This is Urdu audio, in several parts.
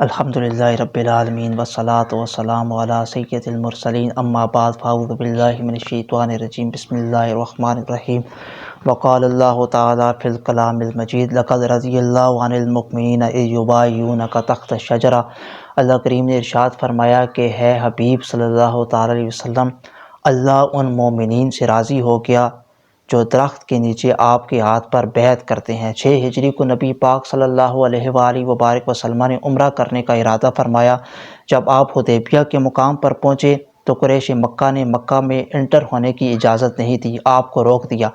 الحمدللہ رب العالمین والصلاة والسلام علی سید المرسلین اما بعد فاعوذ باللہ من الشیطان الرجیم بسم اللہ الرحمن الرحیم وقال اللہ تعالی فی الکلام المجید لقد رضی اللہ عن المؤمنین اذ یبایعونک تحت الشجرہ۔ اللہ کریم نے ارشاد فرمایا کہ ہے حبیب صلی اللہ تعالی علیہ وسلم، اللہ ان مومنین سے راضی ہو گیا جو درخت کے نیچے آپ کے ہاتھ پر بیعت کرتے ہیں۔ 6 ہجری کو نبی پاک صلی اللہ علیہ وآلہ وبارک وسلم نے عمرہ کرنے کا ارادہ فرمایا۔ جب آپ حدیبیہ کے مقام پر پہنچے تو قریش مکہ نے مکہ میں انٹر ہونے کی اجازت نہیں دی، آپ کو روک دیا۔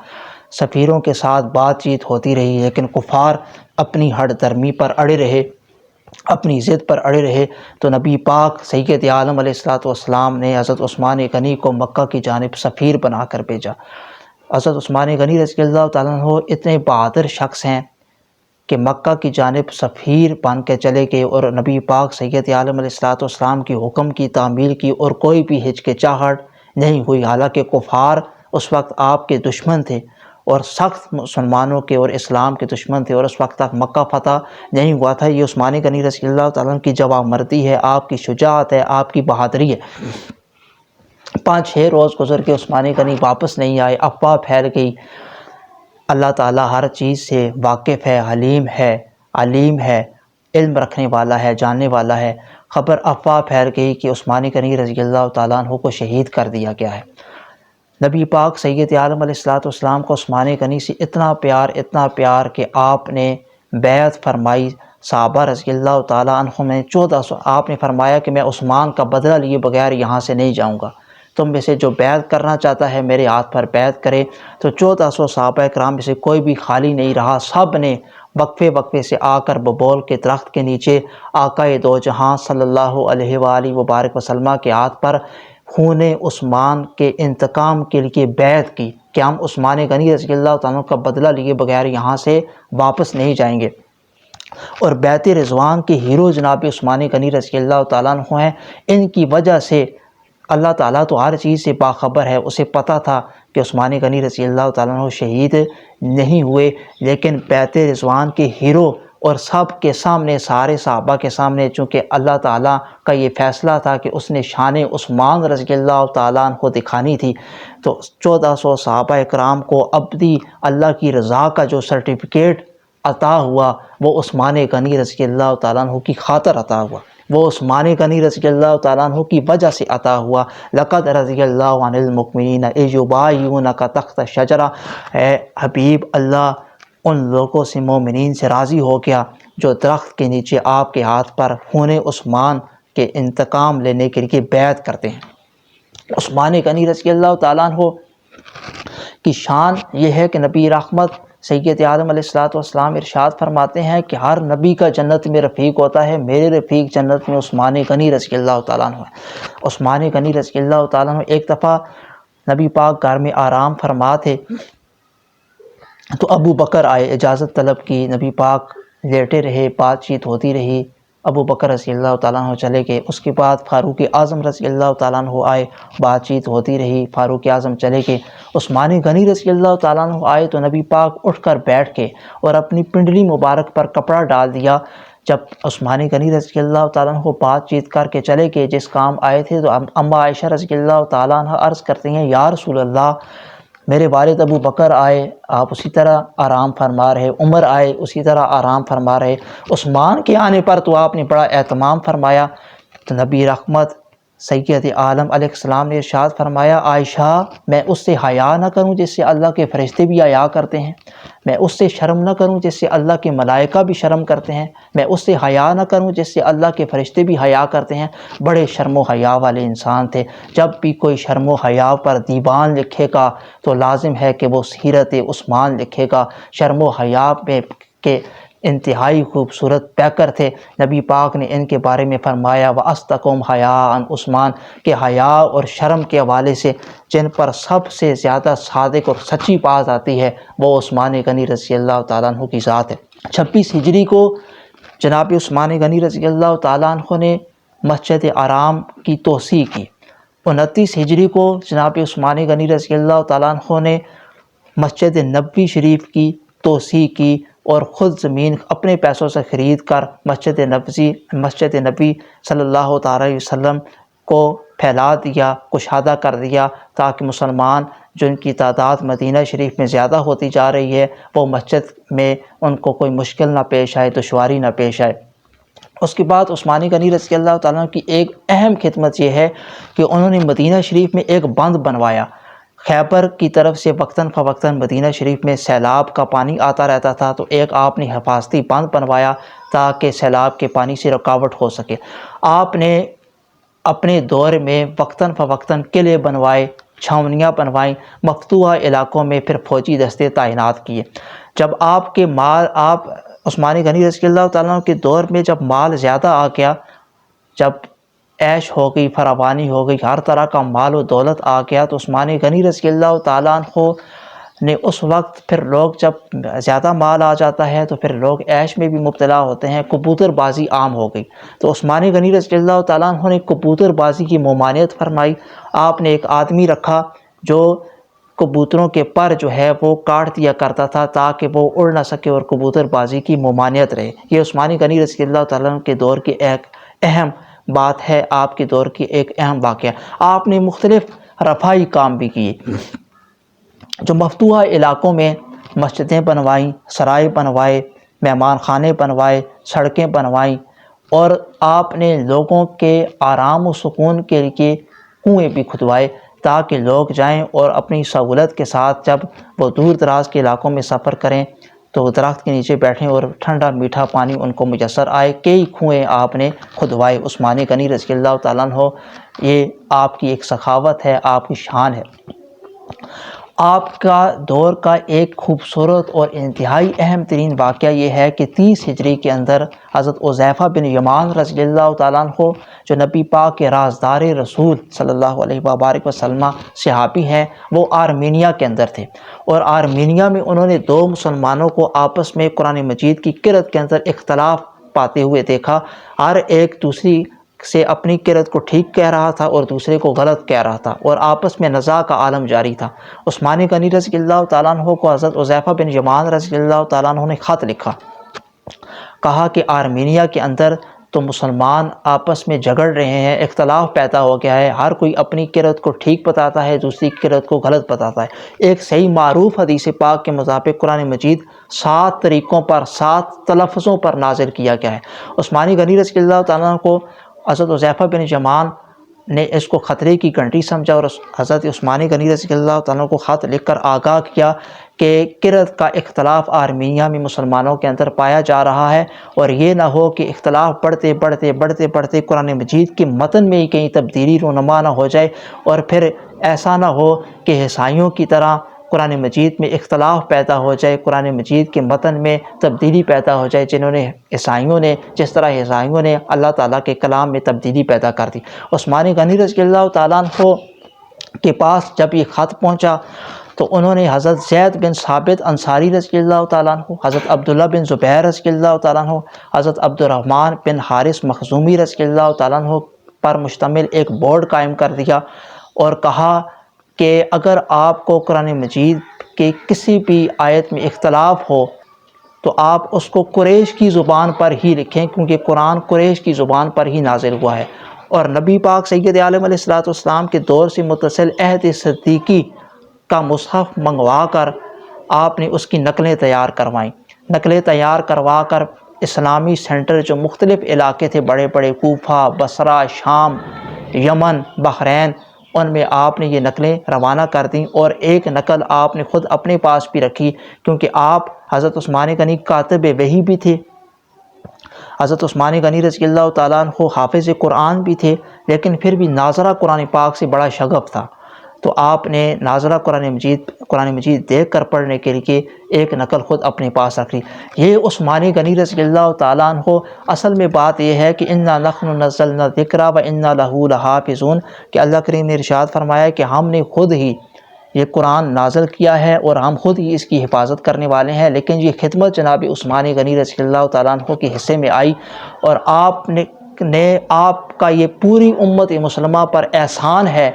سفیروں کے ساتھ بات چیت ہوتی رہی لیکن کفار اپنی ہٹ درمی پر اڑے رہے، اپنی ضد پر اڑے رہے تو نبی پاک سید عالم علیہ السلام نے حضرت عثمان غنی کو مکہ کی جانب سفیر بنا کر بھیجا۔ حضرت عثمان غنی رضی اللہ تعالیٰ عنہ اتنے بہادر شخص ہیں کہ مکہ کی جانب سفیر بن کے چلے گئے اور نبی پاک سید عالم علیہ السلام کی حکم کی تعمیل کی اور کوئی بھی ہچکچاہٹ نہیں ہوئی، حالانکہ کفار اس وقت آپ کے دشمن تھے اور سخت مسلمانوں کے اور اسلام کے دشمن تھے اور اس وقت تک مکہ فتح نہیں ہوا تھا۔ یہ عثمان غنی رضی اللہ تعالیٰ عنہ کی جواب مردی ہے، آپ کی شجاعت ہے، آپ کی بہادری ہے۔ 5-6 روز گزر کے عثمان غنی واپس نہیں آئے، افواہ پھیل گئی۔ اللہ تعالیٰ ہر چیز سے واقف ہے، حلیم ہے، علیم ہے، علم رکھنے والا ہے، جاننے والا ہے۔ خبر افواہ پھیل گئی کہ عثمان غنی رضی اللہ تعالیٰ عنہ کو شہید کر دیا گیا ہے۔ نبی پاک سید عالم علیہ السلام کو عثمان غنی سے اتنا پیار کہ آپ نے بیعت فرمائی۔ صحابہ رضی اللہ تعالیٰ عنہ میں 1400 آپ نے فرمایا کہ میں عثمان کا بدلہ لیے بغیر یہاں سے نہیں جاؤں گا، تم میں سے جو بیعت کرنا چاہتا ہے میرے ہاتھ پر بیعت کرے۔ تو 1400 صحابہ کرام میں سے کوئی بھی خالی نہیں رہا، سب نے وقفے سے آ کر ببول کے درخت کے نیچے آقا دو جہاں صلی اللہ علیہ وآلہ وبارک وسلم کے ہاتھ پر خون عثمان کے انتقام کے لیے بیعت کی کہ ہم عثمان غنی رضی اللہ تعالیٰ کا بدلہ لیے بغیر یہاں سے واپس نہیں جائیں گے۔ اور بیعت رضوان کے ہیرو جناب عثمان غنی رضی اللہ تعالیٰ عنہ ہیں۔ ان کی وجہ سے اللہ تعالیٰ تو ہر چیز سے باخبر ہے، اسے پتہ تھا کہ عثمان غنی رضی اللہ تعالیٰ عنہ شہید نہیں ہوئے، لیکن بیعت رضوان کے ہیرو اور سب کے سامنے، سارے صحابہ کے سامنے، چونکہ اللہ تعالیٰ کا یہ فیصلہ تھا کہ اس نے شان عثمان رضی اللہ تعالیٰ عنہ کو دکھانی تھی، تو 1400 صحابہ اکرام کو ابدی اللہ کی رضا کا جو سرٹیفکیٹ عطا ہوا وہ عثمان غنی رضی اللہ تعالیٰ عنہ کی خاطر عطا ہوا، وہ عثمان غنی رضی اللہ تعالیٰ عنہ کی وجہ سے عطا ہوا۔ لقد رضی اللہ عن المؤمنین اذ یبایعونک تحت الشجرہ۔ اے حبیب، اللہ ان لوگوں سے، مومنین سے راضی ہو گیا جو درخت کے نیچے آپ کے ہاتھ پر خون عثمان کے انتقام لینے کے لیے بیعت کرتے ہیں۔ عثمان غنی رضی اللہ تعالیٰ عنہ کی شان یہ ہے کہ نبی رحمت سید عالم علیہ السلام ارشاد فرماتے ہیں کہ ہر نبی کا جنت میں رفیق ہوتا ہے، میرے رفیق جنت میں عثمان غنی رضی اللہ تعالیٰ عنہ ہے۔ عثمان غنی رضی اللہ تعالیٰ عنہ ایک دفعہ نبی پاک گھر میں آرام فرما تھے تو ابو بکر آئے، اجازت طلب کی، نبی پاک لیٹے رہے، بات چیت ہوتی رہی، ابو بکر رضی اللہ تعالیٰ عنہ چلے گئے۔ اس کے بعد فاروق اعظم رضی اللہ تعالیٰ عنہ آئے، بات چیت ہوتی رہی، فاروق اعظم چلے گئے۔ عثمان غنی رضی اللہ تعالیٰ عنہ آئے تو نبی پاک اٹھ کر بیٹھ کے اور اپنی پنڈلی مبارک پر کپڑا ڈال دیا۔ جب عثمان غنی رضی اللہ تعالیٰ عنہ بات چیت کر کے چلے گئے جس کام آئے تھے، تو اماں عائشہ رضی اللہ تعالیٰ عنہ عرض کرتی ہیں، یا رسول اللہ، میرے والد ابو بکر آئے، آپ اسی طرح آرام فرما رہے، عمر آئے اسی طرح آرام فرما رہے، عثمان کے آنے پر تو آپ نے بڑا اہتمام فرمایا۔ تو نبی رحمت سید عالم علیہ السلام نے ارشاد فرمایا، عائشہ، میں اس سے حیا نہ کروں جس سے اللہ کے فرشتے بھی حیا کرتے ہیں، میں اس سے شرم نہ کروں جس سے اللہ کے ملائکہ بھی شرم کرتے ہیں، میں اس سے حیا نہ کروں جس سے اللہ کے فرشتے بھی حیا کرتے ہیں۔ بڑے شرم و حیا والے انسان تھے۔ جب بھی کوئی شرم و حیا پر دیوان لکھے گا تو لازم ہے کہ وہ سیرت عثمان لکھے گا۔ شرم و حیا میں کے انتہائی خوبصورت پیکر تھے۔ نبی پاک نے ان کے بارے میں فرمایا، وَأَصْدَقُهُمْ حَيَاءً عثمان، کہ حیا اور شرم کے حوالے سے جن پر سب سے زیادہ صادق اور سچی بات آتی ہے وہ عثمان غنی رضی اللہ تعالیٰ عنہ کی ذات ہے۔ 26 ہجری کو جناب عثمان غنی رضی اللہ تعالیٰ عنہ نے مسجد حرام کی توسیع کی۔ 29 ہجری کو جناب عثمان غنی رضی اللہ تعالیٰ عنہ نے مسجد نبوی شریف کی توسیع کی اور خود زمین اپنے پیسوں سے خرید کر مسجد نبی صلی اللہ تعالی علیہ وسلم کو پھیلا دیا، کشادہ کر دیا، تاکہ مسلمان جن کی تعداد مدینہ شریف میں زیادہ ہوتی جا رہی ہے وہ مسجد میں ان کو کوئی مشکل نہ پیش آئے، دشواری نہ پیش آئے۔ اس کے بعد عثمانی غنی رضی اللہ تعالیٰ کی ایک اہم خدمت یہ ہے کہ انہوں نے مدینہ شریف میں ایک بند بنوایا۔ خیبر کی طرف سے وقتاً فوقتاً مدینہ شریف میں سیلاب کا پانی آتا رہتا تھا، تو ایک آپ نے حفاظتی بند بنوایا تاکہ سیلاب کے پانی سے رکاوٹ ہو سکے۔ آپ نے اپنے دور میں وقتاً فوقتاً قلعے بنوائے، چھاونیاں بنوائیں، مفتوحہ علاقوں میں پھر فوجی دستے تعینات کیے۔ جب آپ عثمانی غنی رضی اللہ تعالیٰ کے دور میں جب مال زیادہ آ گیا، جب عیش ہو گئی، فراوانی ہو گئی، ہر طرح کا مال و دولت آ گیا، تو عثمانی غنی رضی اللہ تعالیٰ عنہ نے اس وقت پھر لوگ جب زیادہ مال آ جاتا ہے تو پھر لوگ عیش میں بھی مبتلا ہوتے ہیں، کبوتر بازی عام ہو گئی۔ تو عثمانی غنی رضی اللہ تعالیٰ عنہ نے کبوتر بازی کی ممانعت فرمائی۔ آپ نے ایک آدمی رکھا جو کبوتروں کے پر جو ہے وہ کاٹ دیا کرتا تھا تاکہ وہ اڑ نہ سکے اور کبوتر بازی کی ممانعت رہے۔ یہ عثمانی غنی رضی اللہ تعالیٰ عنہ کے دور کی ایک اہم بات ہے، آپ کے دور کی ایک اہم واقعہ۔ آپ نے مختلف رفاہی کام بھی کیے، جو مفتوحہ علاقوں میں مسجدیں بنوائیں، سرائے بنوائے، مہمان خانے بنوائے، سڑکیں بنوائیں، اور آپ نے لوگوں کے آرام و سکون کے لیے کنویں بھی کھدوائے تاکہ لوگ جائیں اور اپنی سہولت کے ساتھ جب وہ دور دراز کے علاقوں میں سفر کریں تو درخت کے نیچے بیٹھیں اور ٹھنڈا میٹھا پانی ان کو میسر آئے۔ کئی کنویں آپ نے کھدوائے عثمانی غنی رضی اللہ تعالیٰ عنہ۔ یہ آپ کی ایک سخاوت ہے، آپ کی شان ہے۔ آپ کا دور کا ایک خوبصورت اور انتہائی اہم ترین واقعہ یہ ہے کہ 30 ہجری کے اندر حضرت حذیفہ بن یمان رضی اللہ تعالیٰ عنہ، جو نبی پاک کے رازدار رسول صلی اللہ علیہ وآلہ وسلم صحابی ہیں، وہ آرمینیا کے اندر تھے، اور آرمینیا میں انہوں نے دو مسلمانوں کو آپس میں قرآن مجید کی قرأت کے اندر اختلاف پاتے ہوئے دیکھا۔ ہر ایک دوسری سے اپنی قرأت کو ٹھیک کہہ رہا تھا اور دوسرے کو غلط کہہ رہا تھا، اور آپس میں نزاع کا عالم جاری تھا۔ عثمانی غنی رضی اللہ تعالیٰ عنہ کو حضرت حذیفہ بن یمان رضی اللہ تعالیٰ عنہ نے خط لکھا، کہا کہ آرمینیا کے اندر تو مسلمان آپس میں جھگڑ رہے ہیں، اختلاف پیدا ہو گیا ہے، ہر کوئی اپنی قرأت کو ٹھیک بتاتا ہے، دوسری قرأت کو غلط بتاتا ہے۔ ایک صحیح معروف حدیث پاک کے مطابق قرآن مجید 7 طریقوں پر، 7 تلفظوں پر نازل کیا گیا ہے۔ عثمانی غنی رضی اللہ تعالیٰ عنہ کو حضرت حذیفہ بن یمان نے اس کو خطرے کی گھنٹی سمجھا اور حضرت عثمانی غنی رضی اللہ تعالیٰ کو خط لکھ کر آگاہ کیا کہ قرأت کا اختلاف آرمینیا میں مسلمانوں کے اندر پایا جا رہا ہے، اور یہ نہ ہو کہ اختلاف بڑھتے قرآن مجید کے متن میں ہی کہیں تبدیلی رونما نہ ہو جائے، اور پھر ایسا نہ ہو کہ عیسائیوں کی طرح قرآن مجید میں اختلاف پیدا ہو جائے، قرآن مجید کے متن میں تبدیلی پیدا ہو جائے، جس طرح عیسائیوں نے اللہ تعالیٰ کے کلام میں تبدیلی پیدا کر دی۔ عثمانی غنی رضی اللہ تعالیٰ عنہ کے پاس جب یہ خط پہنچا تو انہوں نے حضرت زید بن ثابت انصاری رضی اللہ تعالیٰ عنہ، حضرت عبداللہ بن زبیر رضی اللہ تعالیٰ عنہ، حضرت عبد الرحمن بن حارث مخزومی رضی اللہ تعالیٰ عنہ پر مشتمل ایک بورڈ قائم کر دیا اور کہا کہ اگر آپ کو قرآن مجید کے کسی بھی آیت میں اختلاف ہو تو آپ اس کو قریش کی زبان پر ہی لکھیں، کیونکہ قرآن قریش کی زبان پر ہی نازل ہوا ہے۔ اور نبی پاک سید عالم علیہ السلام کے دور سے متصل عہد صدیقی کا مصحف منگوا کر آپ نے اس کی نقلیں تیار کروائیں۔ نقلیں تیار کروا کر اسلامی سینٹر جو مختلف علاقے تھے، بڑے بڑے، کوفہ، بصرہ، شام، یمن، بحرین، ان میں آپ نے یہ نقلیں روانہ کر دیں، اور ایک نقل آپ نے خود اپنے پاس بھی رکھی، کیونکہ آپ حضرت عثمانی غنی کاتب وحی بھی تھے۔ حضرت عثمانی غنی رضی اللہ تعالیٰ عنہ حافظ قرآن بھی تھے، لیکن پھر بھی ناظرہ قرآن پاک سے بڑا شغف تھا، تو آپ نے ناظرہ قرآن مجید دیکھ کر پڑھنے کے لیے ایک نقل خود اپنے پاس رکھ لی۔ یہ عثمانی غنی رضی اللہ تعالیٰ عنہ، اصل میں بات یہ ہے کہ انا نحن نزلنا الذکر و انا لہ لحافظون، کہ اللہ کریم نے ارشاد فرمایا کہ ہم نے خود ہی یہ قرآن نازل کیا ہے اور ہم خود ہی اس کی حفاظت کرنے والے ہیں۔ لیکن یہ خدمت جناب عثمانی غنی رضی اللہ تعالیٰ عنہ کے حصے میں آئی، اور آپ کا یہ پوری امت مسلمہ پر احسان ہے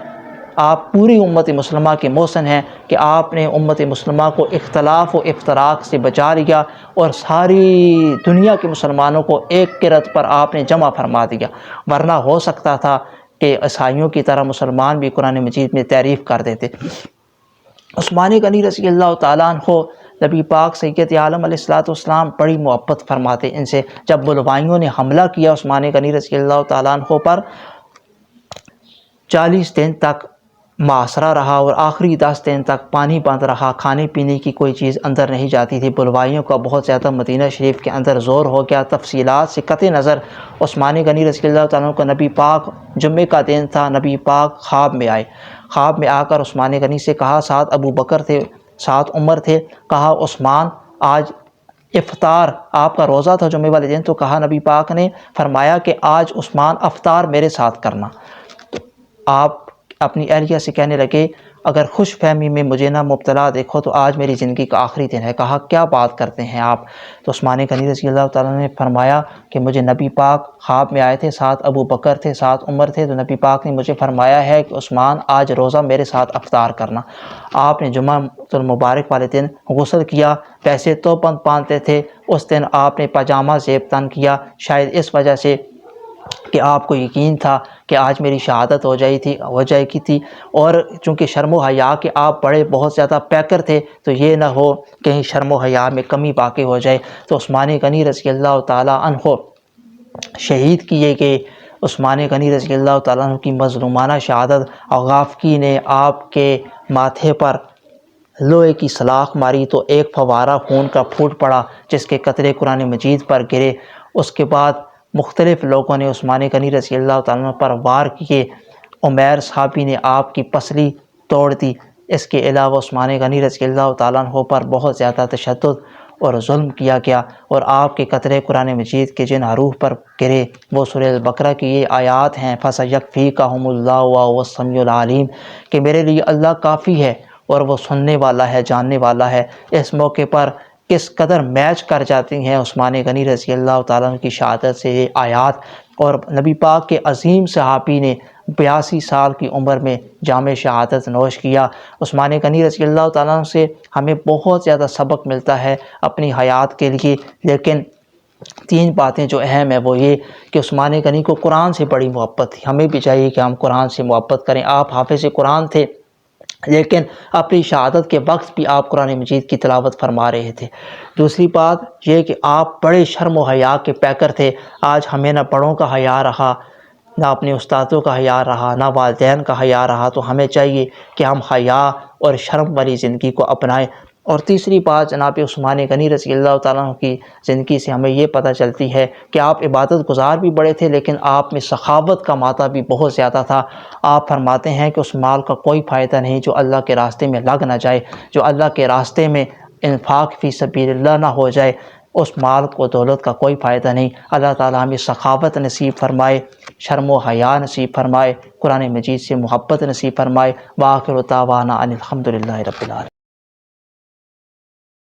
آپ پوری امت مسلمہ کے محسن ہیں کہ آپ نے امت مسلمہ کو اختلاف و افتراق سے بچا لیا اور ساری دنیا کے مسلمانوں کو ایک کرت پر آپ نے جمع فرما دیا، ورنہ ہو سکتا تھا کہ عیسائیوں کی طرح مسلمان بھی قرآن مجید میں تعریف کر دیتے۔ عثمان غنی رضی اللہ تعالیٰ عنہ نبی پاک سید عالم علیہ السلام بڑی محبت فرماتے ان سے۔ جب بلوائیوں نے حملہ کیا عثمان غنی رضی اللہ تعالیٰ عنہ پر، 40 دن تک محاصرہ رہا اور آخری 10 دن تک پانی بند رہا، کھانے پینے کی کوئی چیز اندر نہیں جاتی تھی۔ بلوائیوں کا بہت زیادہ مدینہ شریف کے اندر زور ہو گیا۔ تفصیلات سے قطع نظر عثمان غنی رضی اللہ تعالیٰ عنہ کو نبی پاک، جمعے کا دن تھا، نبی پاک خواب میں آئے۔ خواب میں آ کر عثمان غنی سے کہا، ساتھ ابو بکر تھے، ساتھ عمر تھے، کہا عثمان آج افطار، آپ کا روزہ تھا جمعے والے دن، تو کہا نبی پاک نے فرمایا کہ آج عثمان افطار میرے ساتھ کرنا۔ تو آپ اپنی اہلیہ سے کہنے لگے، اگر خوش فہمی میں مجھے نہ مبتلا دیکھو تو آج میری زندگی کا آخری دن ہے۔ کہا کیا بات کرتے ہیں آپ؟ تو عثمان غنی رضی اللہ تعالیٰ نے فرمایا کہ مجھے نبی پاک خواب میں آئے تھے، ساتھ ابو بکر تھے، ساتھ عمر تھے، تو نبی پاک نے مجھے فرمایا ہے کہ عثمان آج روزہ میرے ساتھ افطار کرنا۔ آپ نے جمعہ المبارک والے دن غسل کیا، ویسے تو بند باندھتے تھے، اس دن آپ نے پاجامہ زیب تن کیا، شاید اس وجہ سے کہ آپ کو یقین تھا کہ آج میری شہادت ہو جائے گی تھی، اور چونکہ شرم و حیا کے آپ بڑے بہت زیادہ پیکر تھے، تو یہ نہ ہو کہیں شرم و حیا میں کمی باقی ہو جائے۔ تو عثمان غنی رضی اللہ تعالیٰ عنہ شہید کیے گئے۔ عثمان غنی رضی اللہ تعالیٰ عنہ کی مظلومانہ شہادت، غافقی نے آپ کے ماتھے پر لوہے کی سلاخ ماری تو ایک فوارہ خون کا پھوٹ پڑا، جس کے قطرے قرآن مجید پر گرے۔ اس کے بعد مختلف لوگوں نے عثمان غنی رضی اللہ تعالیٰ عنہ پر وار کیے۔ عمیر صحابی نے آپ کی پسلی توڑ دی۔ اس کے علاوہ عثمان غنی رضی اللہ تعالیٰ عنہ پر بہت زیادہ تشدد اور ظلم کیا گیا، اور آپ کے قطرے قرآن مجید کے جن حروف پر گرے وہ سورہ البقرہ کی یہ آیات ہیں، فَسَيَكْفِيكَهُمُ اللَّهُ وَهُوَ السَّمِيعُ الْعَلِيمُ، کہ میرے لیے اللہ کافی ہے اور وہ سننے والا ہے، جاننے والا ہے۔ اس موقع پر کس قدر میچ کر جاتی ہیں عثمان غنی رضی اللہ تعالیٰ عنہ کی شہادت سے یہ آیات، اور نبی پاک کے عظیم صحابی نے 82 سال کی عمر میں جام شہادت نوش کیا۔ عثمان غنی رضی اللہ تعالیٰ عنہ سے ہمیں بہت زیادہ سبق ملتا ہے اپنی حیات کے لیے، لیکن 3 باتیں جو اہم ہیں وہ یہ کہ عثمان غنی کو قرآن سے بڑی محبت تھی۔ ہمیں بھی چاہیے کہ ہم قرآن سے محبت کریں۔ آپ حافظ قرآن تھے، لیکن اپنی شہادت کے وقت بھی آپ قرآن مجید کی تلاوت فرما رہے تھے۔ دوسری بات یہ کہ آپ بڑے شرم و حیا کے پیکر تھے۔ آج ہمیں نہ بڑوں کا حیا رہا، نہ اپنے استادوں کا حیا رہا، نہ والدین کا حیا رہا، تو ہمیں چاہیے کہ ہم حیا اور شرم والی زندگی کو اپنائیں۔ اور تیسری بات جناب عثمان غنی رضی اللہ تعالیٰ عنہ کی زندگی سے ہمیں یہ پتہ چلتی ہے کہ آپ عبادت گزار بھی بڑے تھے، لیکن آپ میں سخاوت کا مادہ بھی بہت زیادہ تھا۔ آپ فرماتے ہیں کہ اس مال کا کوئی فائدہ نہیں جو اللہ کے راستے میں لگ نہ جائے، جو اللہ کے راستے میں انفاق فی سبیل اللہ نہ ہو جائے، اس مال کو دولت کا کوئی فائدہ نہیں۔ اللہ تعالیٰ ہمیں سخاوت نصیب فرمائے، شرم و حیا نصیب فرمائے، قرآن مجید سے محبت نصیب فرمائے۔ وآخر دعوانا ان الحمد للہ رب العالمین۔